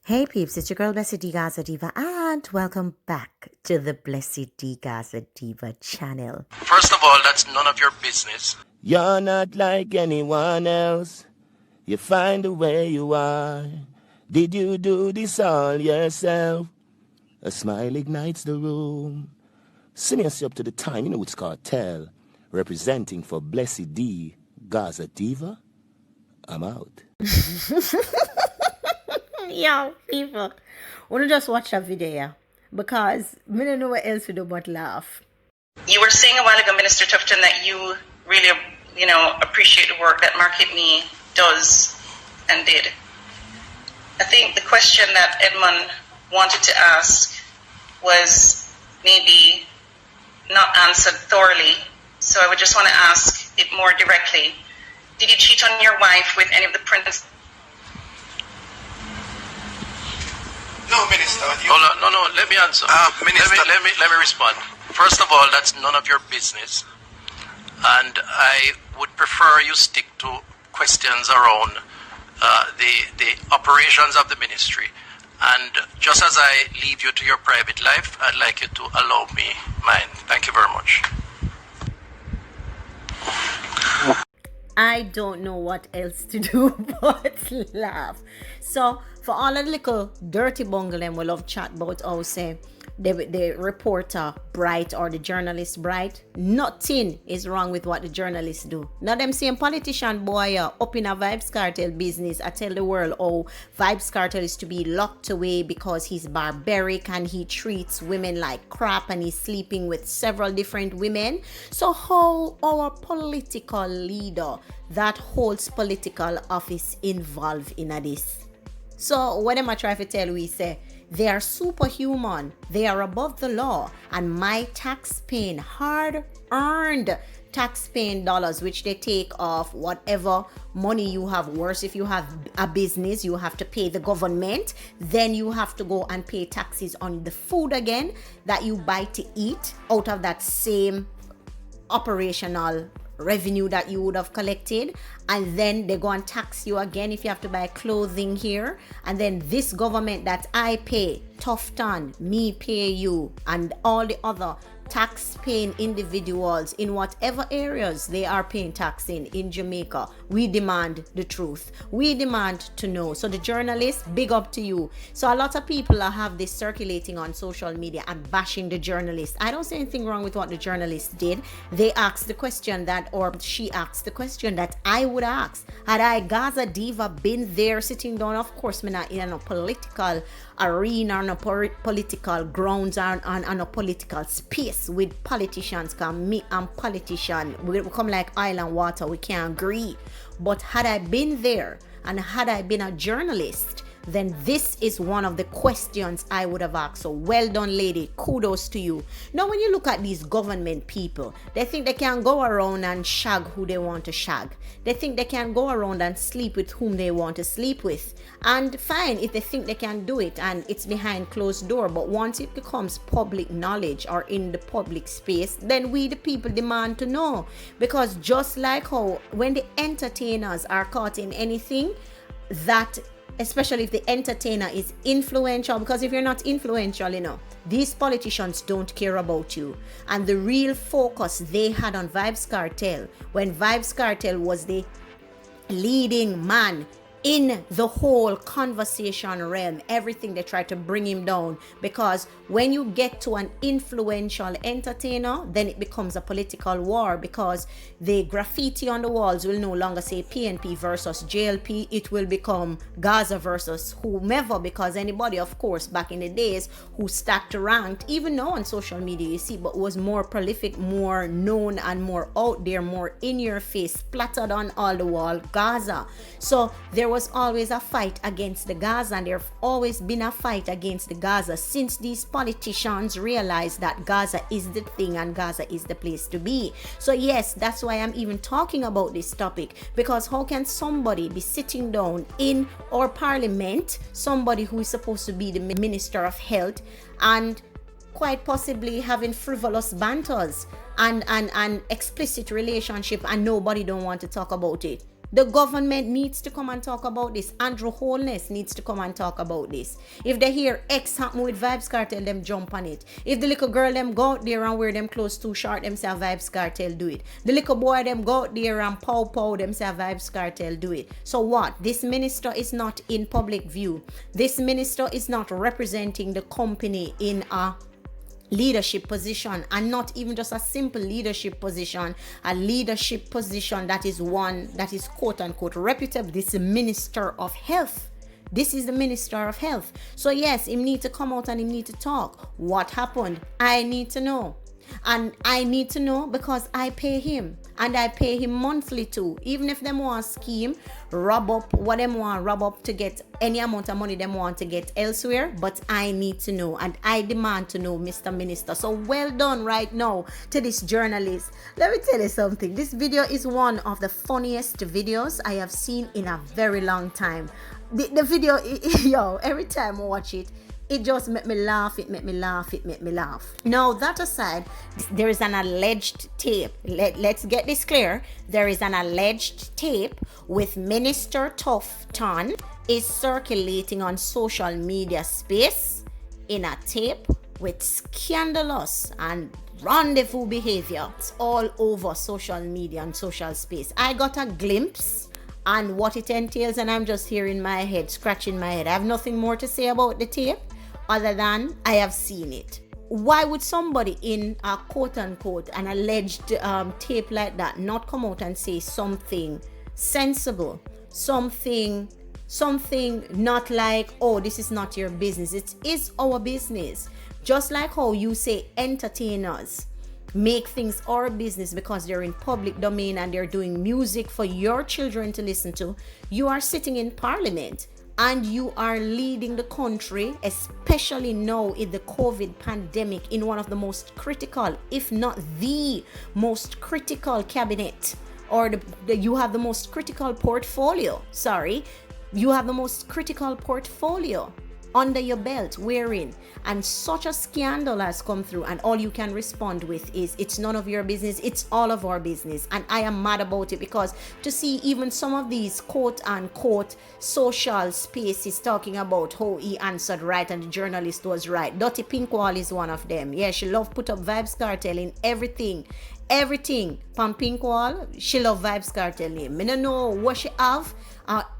Hey peeps, it's your girl BlessydGazaDiva and welcome back to the BlessydGazaDiva channel. First of all, that's none of your business. You're not like anyone else. You find the way you are. Did you do this all yourself? A smile ignites the room. Send us up to the time, you know it's Kartel. Representing for BlessydGazaDiva. I'm out. Yo, people, wanna just watch that video because I don't know what else to do but laugh. You were saying a while ago, Minister Tufton, that you really, appreciate the work that Market Me does and did. I think the question that Edmund wanted to ask was maybe not answered thoroughly, so I would just want to ask it more directly. Did you cheat on your wife with any of the princes? No, Minister. No, let me answer. Minister. Let me respond. First of all, that's none of your business. And I would prefer you stick to questions around the operations of the ministry. And just as I leave you to your private life, I'd like you to allow me mine. Thank you very much. I don't know what else to do but laugh. So for all the little dirty bungle them we love chat about say the reporter bright or the journalist bright, nothing is wrong with what the journalists do. Now them same politician boy up in a Vybz Kartel business, I tell the world Vybz Kartel is to be locked away because he's barbaric and he treats women like crap and he's sleeping with several different women. So how our political leader that holds political office involved in this? So what am I trying to tell we say? They are superhuman. They are above the law. And my tax-paying, hard-earned tax-paying dollars, which they take off whatever money you have. Worse, if you have a business, you have to pay the government. Then you have to go and pay taxes on the food again that you buy to eat out of that same operational revenue that you would have collected, and then they go and tax you again if you have to buy clothing here. And then this government that I pay, Tufton, me pay you, and all the other tax-paying individuals in whatever areas they are paying tax in Jamaica. We demand the truth. We demand to know. So the journalists, big up to you. So a lot of people have this circulating on social media and bashing the journalists. I don't see anything wrong with what the journalists did. They asked the question that, or she asked the question that I would ask. Had I, Gaza Diva, been there sitting down? Of course, me not in a political arena, on a political grounds, on a political space with politicians. Cause me and politician, we come like oil and water, we can't agree. But had I been there and had I been a journalist, then this is one of the questions I would have asked. So well done, lady. Kudos to you. Now, when you look at these government people, they think they can go around and shag who they want to shag. They think they can go around and sleep with whom they want to sleep with. And fine, if they think they can do it and it's behind closed door. But once it becomes public knowledge or in the public space, then we the people demand to know. Because just like how when the entertainers are caught in anything, that especially if the entertainer is influential, because if you're not influential, these politicians don't care about you. And the real focus they had on Vybz Kartel, when Vybz Kartel was the leading man in the whole conversation realm, everything they try to bring him down, because when you get to an influential entertainer, then it becomes a political war, because the graffiti on the walls will no longer say PNP versus JLP. It will become Gaza versus whomever, because anybody, of course, back in the days who stacked ranked, even now on social media, you see, but was more prolific, more known and more out there, more in your face, splattered on all the wall, Gaza. So there was always a fight against the Gaza, and there's always been a fight against the Gaza since these politicians realized that Gaza is the thing and Gaza is the place to be. So yes, that's why I'm even talking about this topic, because how can somebody be sitting down in our parliament, somebody who is supposed to be the Minister of Health, and quite possibly having frivolous banters and explicit relationship, and nobody don't want to talk about it? The government needs to come and talk about this. Andrew Holness needs to come and talk about this. If they hear X happen with Vybz Kartel, them jump on it. If the little girl them go out there and wear them clothes too short, them say Vybz Kartel do it. The little boy them go out there and pow them say Vybz Kartel do it. So what? This minister is not in public view. This minister is not representing the company in a leadership position, and not even just a simple leadership position, a leadership position that is one that is quote unquote reputable. This is Minister of Health. This is the Minister of Health. So yes, him need to come out and him need to talk. What happened? I need to know. And I need to know because I pay him, and I pay him monthly too. Even if them want scheme, rub up what them want rub up to get any amount of money them want to get elsewhere, but I need to know, and I demand to know, Mr. Minister. So well done right now to this journalist. Let me tell you something. This video is one of the funniest videos I have seen in a very long time. The video, yo, every time I watch it, it just make me laugh, it make me laugh, it make me laugh. Now, that aside, there is an alleged tape. Let's get this clear. There is an alleged tape with Minister Tufton is circulating on social media space in a tape with scandalous and rendezvous behavior. It's all over social media and social space. I got a glimpse on what it entails, and I'm just here in my head, scratching my head. I have nothing more to say about the tape other than I have seen it. Why would somebody in a quote unquote an alleged tape like that not come out and say something sensible, something not like, oh, this is not your business? It is our business. Just like how you say entertainers make things our business because they're in public domain and they're doing music for your children to listen to. You are sitting in parliament and you are leading the country, especially now in the COVID pandemic, in one of the most critical, if not the most critical cabinet, or you have the most critical portfolio. You have the most critical portfolio under your belt, wherein, and such a scandal has come through, and all you can respond with is, it's none of your business, it's all of our business. And I am mad about it, because to see even some of these quote unquote social spaces talking about how he answered right and the journalist was right. Dottie Pinkwall is one of them. Yeah, she love put up Vybz Kartel in everything from Pinkwall. She love Vybz Kartel name. I don't know what she have.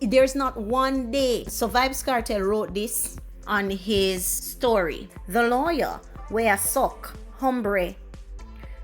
There's not one day. So Vybz Kartel wrote this on his story. The lawyer where I suck hombre,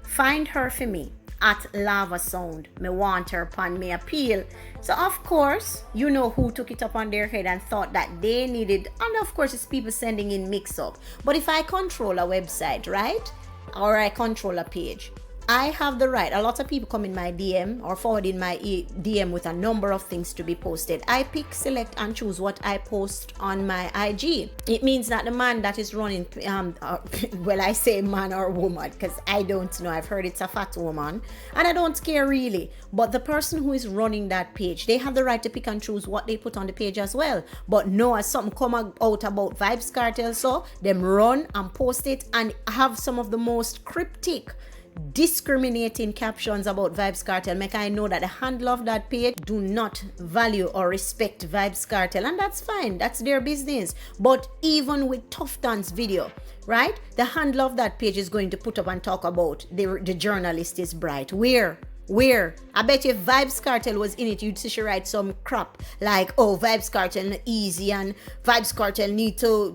find her for me at Lava Sound. Me want her upon me appeal. So of course, you know who took it up on their head and thought that they needed, and of course it's people sending in mix up. But if I control a website, right, or I control a page, I have the right. A lot of people come in my DM or forward in my DM with a number of things to be posted. I pick, select, and choose what I post on my IG. It means that the man that is running, well, I say man or woman because I don't know. I've heard it's a fat woman, and I don't care really. But the person who is running that page, they have the right to pick and choose what they put on the page as well. But no, as something come out about Vybz Kartel, so them run and post it and have some of the most cryptic, discriminating captions about Vybz Kartel. Make I know that the handle of that page do not value or respect Vybz Kartel, and that's fine, that's their business. But even with Tufton's video, right, the handle of that page is going to put up and talk about the journalist is bright. Where? I bet you if Vybz Kartel was in it, you'd see she write some crap like, oh, Vybz Kartel not easy and Vybz Kartel need to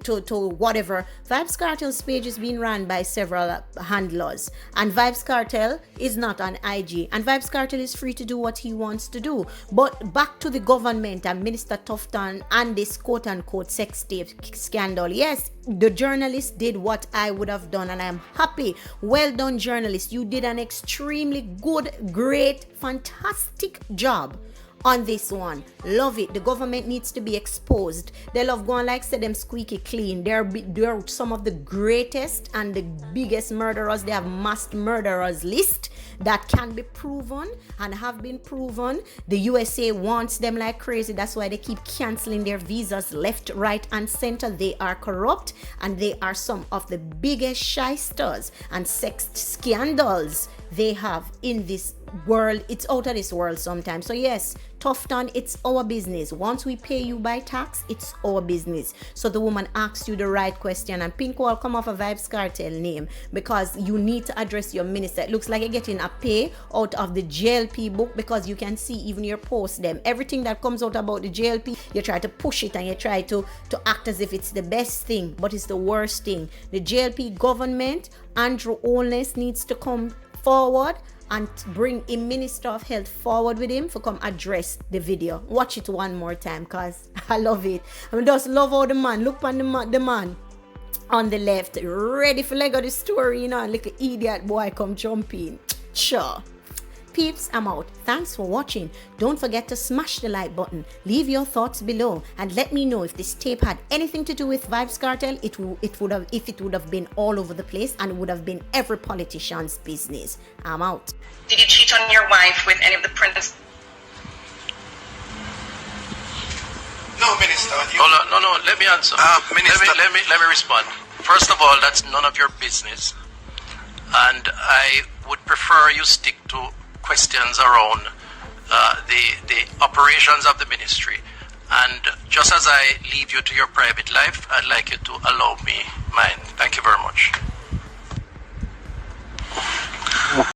whatever. Vybz Kartel's page is being run by several handlers, and Vybz Kartel is not on IG, and Vybz Kartel is free to do what he wants to do. But back to the government and Minister Tufton and this quote unquote sex tape scandal. Yes, the journalist did what I would have done, and I'm happy. Well done, journalist. You did an extremely good, great, fantastic job on this one. Love it. The government needs to be exposed. They love going like say them squeaky clean. They're some of the greatest and the biggest murderers. They have mass murderers list that can be proven and have been proven. The USA wants them like crazy. That's why they keep canceling their visas left, right, and center. They are corrupt, and they are some of the biggest shysters and sex scandals they have in this world, it's out of this world sometimes. So yes, Tufton, it's our business. Once we pay you by tax, it's our business. So the woman asked you the right question, and Pink will come off a Vybz Kartel name, because you need to address your minister. It looks like you're getting a pay out of the JLP book, because you can see even your post them. Everything that comes out about the JLP, you try to push it and you try to act as if it's the best thing, but it's the worst thing. The JLP government, Andrew Holness needs to come forward and bring a minister of health forward with him for come address the video. Watch it one more time, cause I love it. I mean, just love how the man, look on the man on the left, ready for leg of the story, you know, and like an idiot boy come jump in. Sure. Peeps, I'm out. Thanks for watching. Don't forget to smash the like button. Leave your thoughts below and let me know if this tape had anything to do with Vybz Kartel. It would have been all over the place, and it would have been every politician's business. I'm out. Did you cheat on your wife with any of the prince? No, Minister. No. Let me answer. Minister. Let me respond. First of all, that's none of your business, and I would prefer you stick to questions around the operations of the ministry. And just as I leave you to your private life, I'd like you to allow me mine. Thank you very much.